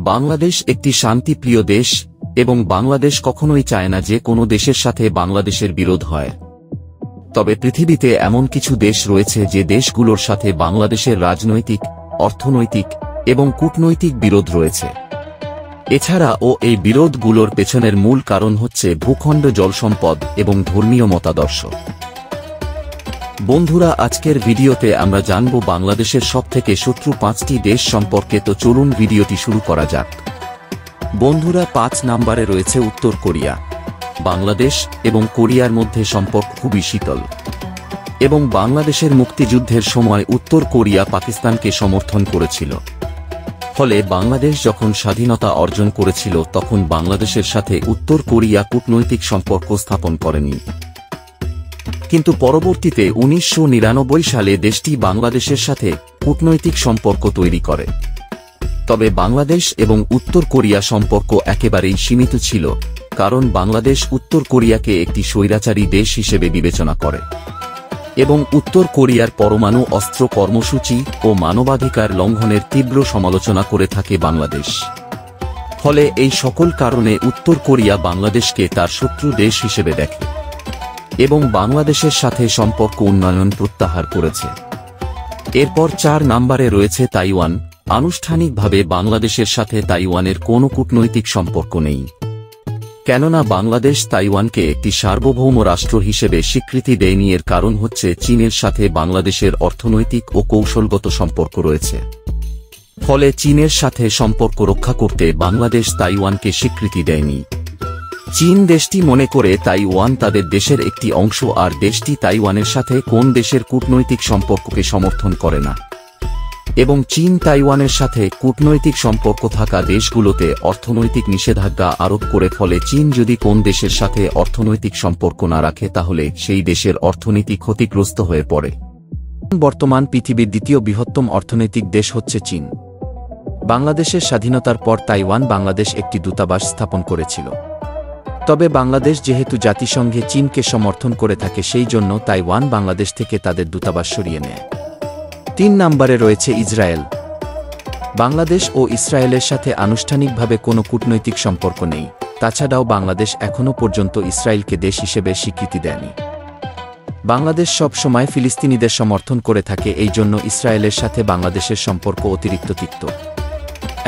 বাংলাদেশ একটি শান্তিপ্রিয় দেশ এবং বাংলাদেশ কখনোই চায় না যে কোনো দেশের সাথে বাংলাদেশের বিরোধ হয়। তবে পৃথিবীতে এমন কিছু দেশ রয়েছে যে দেশগুলোর সাথে বাংলাদেশের রাজনৈতিক, অর্থনৈতিক এবং কূটনৈতিক বিরোধ রয়েছে। এছাড়াও এই বিরোধগুলোর পেছনের মূল কারণ হচ্ছে ভূখণ্ড, জলসম্পদ এবং ধর্মীয় মতাদর্শ। বন্ধুরা, আজকের ভিডিওতে আমরা জানব বাংলাদেশের সবথেকে শত্রু 5টি দেশ সম্পর্কে। তো চলুন ভিডিওটি শুরু করা যাক। বন্ধুরা, 5 নম্বরে রয়েছে উত্তর কোরিয়া। বাংলাদেশ এবং কোরিয়ার মধ্যে সম্পর্ক খুবই শীতল এবং বাংলাদেশের মুক্তিযুদ্ধের সময় উত্তর কোরিয়া পাকিস্তানকে সমর্থন করেছিল। ফলে বাংলাদেশ যখন স্বাধীনতা অর্জন করেছিল তখন বাংলাদেশের সাথে উত্তর কোরিয়া কূটনৈতিক সম্পর্ক স্থাপন করেনি। কিন্তু পরবর্তীতে 1999 সালে দেশটি বাংলাদেশের সাথে কূটনৈতিক সম্পর্ক তৈরি করে। তবে বাংলাদেশ এবং উত্তর কোরিয়া সম্পর্ক একেবারেই সীমিত ছিল, কারণ বাংলাদেশ উত্তর কোরিয়াকে একটি স্বৈরাচারী দেশ হিসেবে বিবেচনা করে এবং উত্তর কোরিয়ার পরমাণু অস্ত্র কর্মসূচি ও মানবাধিকার লঙ্ঘনের তীব্র সমালোচনা করে থাকে বাংলাদেশ। ফলে এই সকল কারণে উত্তর কোরিয়া বাংলাদেশকে তার শত্রু দেশ হিসেবে দেখে এবং বাংলাদেশের সাথে সম্পর্ক উন্নয়ন প্রত্যাহার করেছে। এরপর 4 নম্বরে রয়েছে তাইওয়ান। আনুষ্ঠানিকভাবে বাংলাদেশের সাথে তাইওয়ানের কোনো কূটনৈতিক সম্পর্ক নেই, কেননা বাংলাদেশ তাইওয়ানকে একটি সার্বভৌম রাষ্ট্র হিসেবে স্বীকৃতি দেয়নি। এর কারণ হচ্ছে চীনের সাথে বাংলাদেশের অর্থনৈতিক ও কৌশলগত সম্পর্ক রয়েছে। ফলে চীনের সাথে সম্পর্ক রক্ষা করতে বাংলাদেশ তাইওয়ানকে স্বীকৃতি দেয়নি। চীন দেশটি মনে করে তাইওয়ান তাদের দেশের একটি অংশ, আর দেশটি তাইওয়ানের সাথে কোন দেশের কূটনৈতিক সম্পর্ককে সমর্থন করে না এবং চীন তাইওয়ানের সাথে কূটনৈতিক সম্পর্ক থাকা দেশগুলোতে অর্থনৈতিক নিষেধাজ্ঞা আরোপ করে। ফলে চীন যদি কোন দেশের সাথে অর্থনৈতিক সম্পর্ক না রাখে তাহলে সেই দেশের অর্থনীতি ক্ষতিগ্রস্ত হয়ে পড়ে। বর্তমান পৃথিবীর দ্বিতীয় বৃহত্তম অর্থনৈতিক দেশ হচ্ছে চীন। বাংলাদেশের স্বাধীনতার পর তাইওয়ান বাংলাদেশ একটি দূতাবাস স্থাপন করেছিল। তবে বাংলাদেশ যেহেতু জাতিসংঘে চীনকে সমর্থন করে থাকে, সেই জন্য তাইওয়ান বাংলাদেশ থেকে তাদের দূতাবাস সরিয়ে নেয়। 3 নম্বরে রয়েছে ইসরায়েল। বাংলাদেশ ও ইসরায়েলের সাথে আনুষ্ঠানিকভাবে কোনো কূটনৈতিক সম্পর্ক নেই। তাছাড়াও বাংলাদেশ এখনও পর্যন্ত ইসরায়েলকে দেশ হিসেবে স্বীকৃতি দেয়নি। বাংলাদেশ সব সময় ফিলিস্তিনিদের সমর্থন করে থাকে, এই জন্য ইসরায়েলের সাথে বাংলাদেশের সম্পর্ক অতিরিক্ত তিক্ত।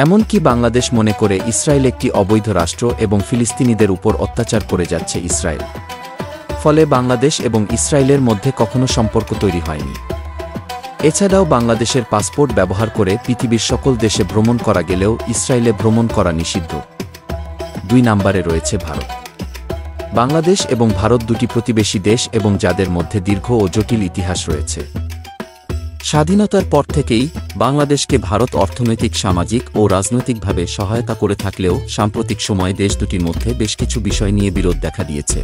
এমনকি বাংলাদেশ মনে করে ইসরায়েল একটি অবৈধ রাষ্ট্র এবং ফিলিস্তিনিদের উপর অত্যাচার করে যাচ্ছে ইসরায়েল। ফলে বাংলাদেশ এবং ইসরায়েলের মধ্যে কখনো সম্পর্ক তৈরি হয়নি। এছাড়াও বাংলাদেশের পাসপোর্ট ব্যবহার করে পৃথিবীর সকল দেশে ভ্রমণ করা গেলেও ইসরায়েলে ভ্রমণ করা নিষিদ্ধ। 2 নম্বরে রয়েছে ভারত। বাংলাদেশ এবং ভারত দুটি প্রতিবেশী দেশ এবং যাদের মধ্যে দীর্ঘ ও জটিল ইতিহাস রয়েছে। স্বাধীনতার পর থেকেই বাংলাদেশকে ভারত অর্থনৈতিক, সামাজিক ও রাজনৈতিকভাবে সহায়তা করে থাকলেও সাম্প্রতিক সময়ে দেশ দুটির মধ্যে বেশ কিছু বিষয় নিয়ে বিরোধ দেখা দিয়েছে।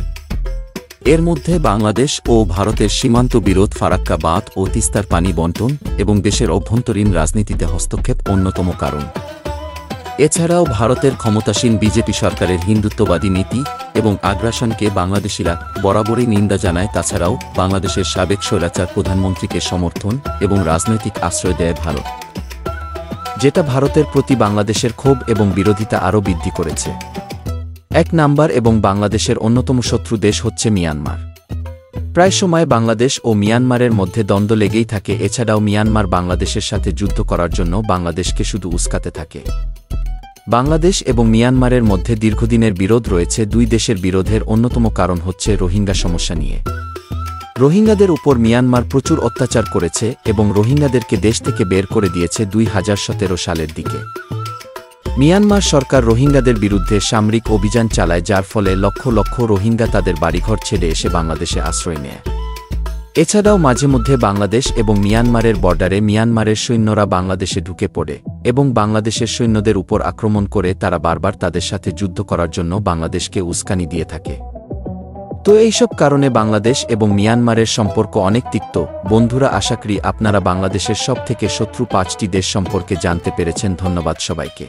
এর মধ্যে বাংলাদেশ ও ভারতের সীমান্ত বিরোধ, ফারাক্কা বাঁধ ও তিস্তার পানি বণ্টন এবং দেশের অভ্যন্তরীণ রাজনীতিতে হস্তক্ষেপ অন্যতম কারণ। এছাড়াও ভারতের ক্ষমতাসীন বিজেপি সরকারের হিন্দুত্ববাদী নীতি এবং আগ্রাসনকে বাংলাদেশিরা বরাবরই নিন্দা জানায়। তাছাড়াও বাংলাদেশের সাবেক স্বৈরাচার প্রধানমন্ত্রীকে সমর্থন এবং রাজনৈতিক আশ্রয় দেয় ভারত, যেটা ভারতের প্রতি বাংলাদেশের ক্ষোভ এবং বিরোধিতা আরও বৃদ্ধি করেছে। 1 নম্বর এবং বাংলাদেশের অন্যতম শত্রু দেশ হচ্ছে মিয়ানমার। প্রায় সময় বাংলাদেশ ও মিয়ানমারের মধ্যে দ্বন্দ্ব লেগেই থাকে। এছাড়াও মিয়ানমার বাংলাদেশের সাথে যুদ্ধ করার জন্য বাংলাদেশকে শুধু উস্কাতে থাকে। বাংলাদেশ এবং মিয়ানমারের মধ্যে দীর্ঘদিনের বিরোধ রয়েছে। 2 দেশের বিরোধের অন্যতম কারণ হচ্ছে রোহিঙ্গা সমস্যা নিয়ে। রোহিঙ্গাদের উপর মিয়ানমার প্রচুর অত্যাচার করেছে এবং রোহিঙ্গাদেরকে দেশ থেকে বের করে দিয়েছে 2017 সালের দিকে। মিয়ানমার সরকার রোহিঙ্গাদের বিরুদ্ধে সামরিক অভিযান চালায়, যার ফলে লক্ষ লক্ষ রোহিঙ্গা তাদের বাড়িঘর ছেড়ে এসে বাংলাদেশে আশ্রয় নেয়। এছাড়াও মাঝে মধ্যে বাংলাদেশ এবং মিয়ানমারের বর্ডারে মিয়ানমারের সৈন্যরা বাংলাদেশে ঢুকে পড়ে এবং বাংলাদেশের সৈন্যদের উপর আক্রমণ করে। তারা বারবার তাদের সাথে যুদ্ধ করার জন্য বাংলাদেশকে উস্কানি দিয়ে থাকে। তো এইসব কারণে বাংলাদেশ এবং মিয়ানমারের সম্পর্ক অনেক তিক্ত। বন্ধুরা, আশা করি আপনারা বাংলাদেশের সবথেকে শত্রু 5টি দেশ সম্পর্কে জানতে পেরেছেন। ধন্যবাদ সবাইকে।